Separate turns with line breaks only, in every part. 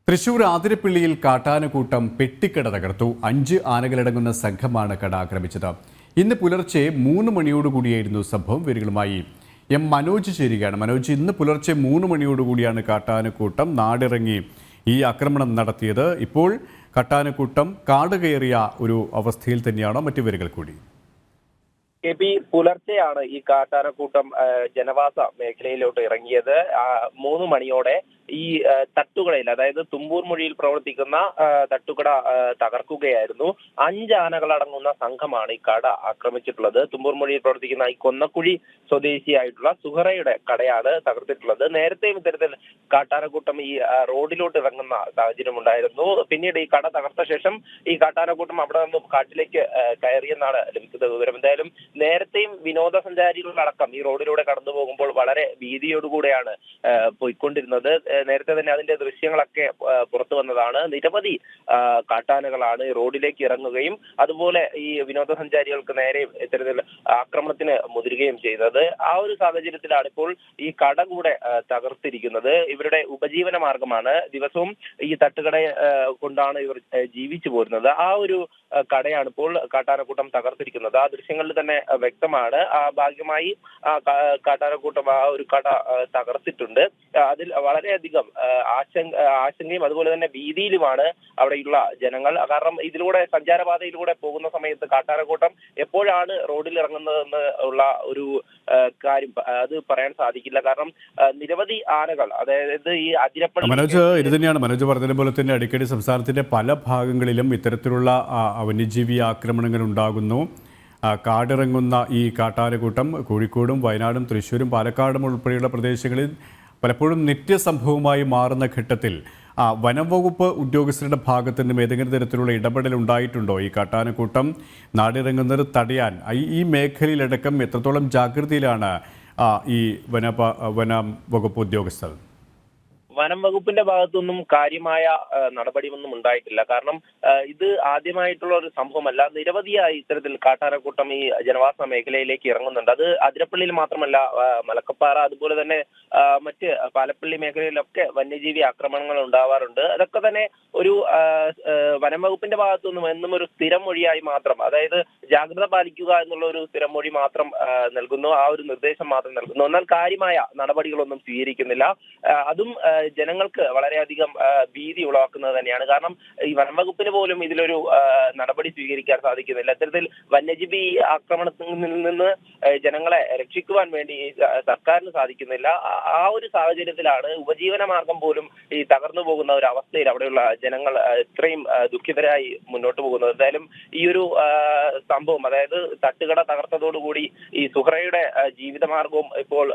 തൃശൂർ ആതിരപ്പള്ളിയിൽ കാട്ടാനക്കൂട്ടം പെട്ടിക്കട തകർത്തു. 5 ആനകളടങ്ങുന്ന സംഘമാണ് കട ആക്രമിച്ചത്. ഇന്ന് പുലർച്ചെ 3 മണിയോടുകൂടിയായിരുന്നു സംഭവം. വിവരങ്ങളുമായി മനോജ് ചേരുകയാണ്. മനോജ്, ഇന്ന് പുലർച്ചെ 3 മണിയോടുകൂടിയാണ് കാട്ടാനക്കൂട്ടം നാടിറങ്ങി ഈ ആക്രമണം നടത്തിയത്. ഇപ്പോൾ കാട്ടാനക്കൂട്ടം കാട് കയറിയ ഒരു അവസ്ഥയിൽ തന്നെയാണോ? മറ്റു വിവരങ്ങൾ കൂടി.
പുലർച്ചെയാണ് ഈ കാട്ടാനക്കൂട്ടം ജനവാസ മേഖലയിലോട്ട് ഇറങ്ങിയത്. 3 മണിയോടെ ഈ തട്ടുകടയിൽ, അതായത് തുമ്പൂർ മൊഴിയിൽ പ്രവർത്തിക്കുന്ന തട്ടുകട തകർക്കുകയായിരുന്നു. 5 ആനകളടങ്ങുന്ന സംഘമാണ് ഈ കട ആക്രമിച്ചിട്ടുള്ളത്. തുമ്പൂർ മൊഴിയിൽ പ്രവർത്തിക്കുന്ന ഈ കൊന്നക്കുഴി സ്വദേശിയായിട്ടുള്ള സുഹറയുടെ കടയാണ് തകർത്തിട്ടുള്ളത്. നേരത്തെയും ഇത്തരത്തിൽ കാട്ടാനക്കൂട്ടം ഈ റോഡിലോട്ട് ഇറങ്ങുന്ന സാഹചര്യം ഉണ്ടായിരുന്നു. പിന്നീട് ഈ കട തകർത്ത ശേഷം ഈ കാട്ടാനക്കൂട്ടം അവിടെ നിന്നും കാട്ടിലേക്ക് കയറിയെന്നാണ് ലഭിക്കുന്ന വിവരം. എന്തായാലും നേരത്തെയും വിനോദസഞ്ചാരികളടക്കം ഈ റോഡിലൂടെ കടന്നു പോകുമ്പോൾ വളരെ ഭീതിയോടുകൂടെയാണ് പോയിക്കൊണ്ടിരുന്നത്. നേരത്തെ തന്നെ അതിന്റെ ദൃശ്യങ്ങളൊക്കെ പുറത്തു വന്നതാണ്. നിരവധി കാട്ടാനകളാണ് റോഡിലേക്ക് ഇറങ്ങുകയും അതുപോലെ ഈ വിനോദസഞ്ചാരികൾക്ക് നേരെ ഇത്തരത്തിൽ ആക്രമണത്തിന് മുതിരുകയും ചെയ്തത്. ആ ഒരു സാഹചര്യത്തിലാണ് ഇപ്പോൾ ഈ കട കൂടെ തകർത്തിരിക്കുന്നത്. ഇവരുടെ ഉപജീവന മാർഗമാണ്. ദിവസവും ഈ തട്ടുകട കൊണ്ടാണ് ഇവർ ജീവിച്ചു പോരുന്നത്. ആ ഒരു കടയാണ് ഇപ്പോൾ കാട്ടാനക്കൂട്ടം തകർത്തിരിക്കുന്നത്. ആ ദൃശ്യങ്ങളിൽ തന്നെ വ്യക്തമാണ്. ഭാഗ്യമായി കാട്ടാനക്കൂട്ടം ആ ഒരു കട തകർത്തിട്ടുണ്ട്. അതിൽ വളരെയധികം ആശങ്കയും അതുപോലെ തന്നെ ഭീതിയിലുമാണ് അവിടെയുള്ള ജനങ്ങൾ. കാരണം ഇതിലൂടെ സഞ്ചാരപാതയിലൂടെ പോകുന്ന സമയത്ത് കാട്ടാനക്കൂട്ടം എപ്പോഴാണ് റോഡിൽ ഇറങ്ങുന്നതെന്ന് ഉള്ള ഒരു കാര്യം അത് പറയാൻ സാധിക്കില്ല. കാരണം നിരവധി ആനകൾ, അതായത് ഈ അതിരപ്പള്ളി
മനോജ്, ഇത് തന്നെയാണ് മനോജ് പറഞ്ഞതുപോലെ തന്നെ അടിക്കടി സംസ്ഥാനത്തിന്റെ പല ഭാഗങ്ങളിലും ഇത്തരത്തിലുള്ള വന്യജീവി ആക്രമണങ്ങൾ ഉണ്ടാകുന്നു. കാടിറങ്ങുന്ന ഈ കാട്ടാനക്കൂട്ടം കോഴിക്കോടും വയനാടും തൃശ്ശൂരും പാലക്കാടും ഉൾപ്പെടെയുള്ള പ്രദേശങ്ങളിൽ പലപ്പോഴും നിത്യസംഭവമായി മാറുന്ന ഘട്ടത്തിൽ വനം വകുപ്പ് ഉദ്യോഗസ്ഥരുടെ ഭാഗത്തു നിന്നും ഏതെങ്കിലും തരത്തിലുള്ള ഇടപെടൽ ഉണ്ടായിട്ടുണ്ടോ? ഈ കാട്ടാനക്കൂട്ടം നാടിറങ്ങുന്നത് തടയാൻ ഈ മേഖലയിലടക്കം എത്രത്തോളം ജാഗ്രതയിലാണ് ഈ വനം വകുപ്പ് ഉദ്യോഗസ്ഥർ?
വനം വകുപ്പിന്റെ ഭാഗത്തുനിന്നും കാര്യമായ നടപടിയൊന്നും ഉണ്ടായിട്ടില്ല. കാരണം ഇത് ആദ്യമായിട്ടുള്ള ഒരു സംഭവമല്ല. നിരവധിയായി ഇത്തരത്തിൽ കാട്ടാനക്കൂട്ടം ഈ ജനവാസ മേഖലയിലേക്ക് ഇറങ്ങുന്നുണ്ട്. അത് അതിരപ്പള്ളിയിൽ മാത്രമല്ല, മലക്കപ്പാറ അതുപോലെ തന്നെ മറ്റ് പാലപ്പള്ളി മേഖലയിലൊക്കെ വന്യജീവി ആക്രമണങ്ങൾ ഉണ്ടാവാറുണ്ട്. അതൊക്കെ തന്നെ ഒരു വനം വകുപ്പിന്റെ ഭാഗത്തുനിന്നും എന്നും ഒരു സ്ഥിരം മൊഴിയായി മാത്രം, അതായത് ജാഗ്രത പാലിക്കുക എന്നുള്ള ഒരു സ്ഥിരം മൊഴി മാത്രം നൽകുന്നു, ആ ഒരു നിർദ്ദേശം മാത്രം നൽകുന്നു. എന്നാൽ കാര്യമായ നടപടികളൊന്നും സ്വീകരിക്കുന്നില്ല. അതും ജനങ്ങൾക്ക് വളരെയധികം ഭീതി ഉളവാക്കുന്നത് തന്നെയാണ്. കാരണം ഈ വനംവകുപ്പിന് പോലും ഇതിലൊരു നടപടി സ്വീകരിക്കാൻ സാധിക്കുന്നില്ല. ഇത്തരത്തിൽ വന്യജീവി ആക്രമണത്തിൽ നിന്ന് ജനങ്ങളെ രക്ഷിക്കുവാൻ വേണ്ടി സർക്കാരിന് സാധിക്കുന്നില്ല. ആ ഒരു സാഹചര്യത്തിലാണ് ഉപജീവന മാർഗം പോലും ഈ തകർന്നു പോകുന്ന ഒരു അവസ്ഥയിൽ അവിടെയുള്ള ജനങ്ങൾ ഇത്രയും ദുഃഖിതരായി മുന്നോട്ട് പോകുന്നത്. എന്തായാലും ഈ ഒരു സംഭവം, അതായത് തട്ടുകട തകർത്തതോടുകൂടി ഈ സുഹറയുടെ ജീവിതമാർഗവും ഇപ്പോൾ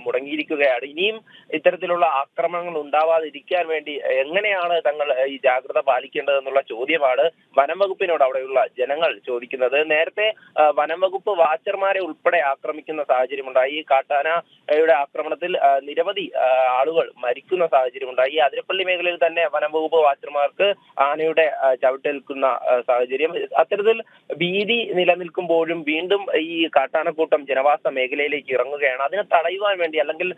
മുടങ്ങിയിരിക്കുകയാണ്. ഇനിയും ഇത്തരത്തിലുള്ള ആക്രമണങ്ങൾ ഉണ്ടാവാതിരിക്കാൻ വേണ്ടി എങ്ങനെയാണ് തങ്ങൾ ഈ ജാഗ്രത പാലിക്കേണ്ടതെന്നുള്ള ചോദ്യമാണ് വനം വകുപ്പിനോട് അവിടെയുള്ള ജനങ്ങൾ ചോദിക്കുന്നത്. നേരത്തെ വനം വകുപ്പ് വാച്ചർമാരെ ഉൾപ്പെടെ ആക്രമിക്കുന്ന സാഹചര്യമുണ്ടായി. ഈ കാട്ടാനയുടെ ആക്രമണത്തിൽ നിരവധി ആളുകൾ മരിക്കുന്ന സാഹചര്യമുണ്ടായി. ഈ അതിരപ്പള്ളി മേഖലയിൽ തന്നെ വനം വകുപ്പ് വാച്ചർമാർക്ക് ആനയുടെ ചവിട്ടേൽക്കുന്ന സാഹചര്യം. അത്തരത്തിൽ ഭീതി നിലനിൽക്കുമ്പോഴും വീണ്ടും ഈ കാട്ടാനക്കൂട്ടം ജനവാസ മേഖലയിലേക്ക് ഇറങ്ങുകയാണ്. അതിനെ തടയുവാൻ വേണ്ടി, അല്ലെങ്കിൽ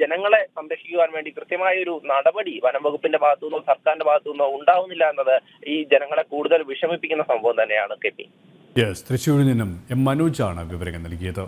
ജനങ്ങളെ സംരക്ഷിക്കുവാൻ വേണ്ടി കൃത്യമായ ഒരു നടപടി വനം വകുപ്പിന്റെ ഭാഗത്തുനിന്നോ സർക്കാരിന്റെ ഭാഗത്തുനിന്നോ ഉണ്ടാവുന്നില്ല എന്നത് ഈ ജനങ്ങളെ കൂടുതൽ വിഷമിപ്പിക്കുന്ന സംഭവം തന്നെയാണ്.
തൃശ്ശൂരിൽ നിന്നും മനോജാണ് വിവരങ്ങൾ നൽകിയത്.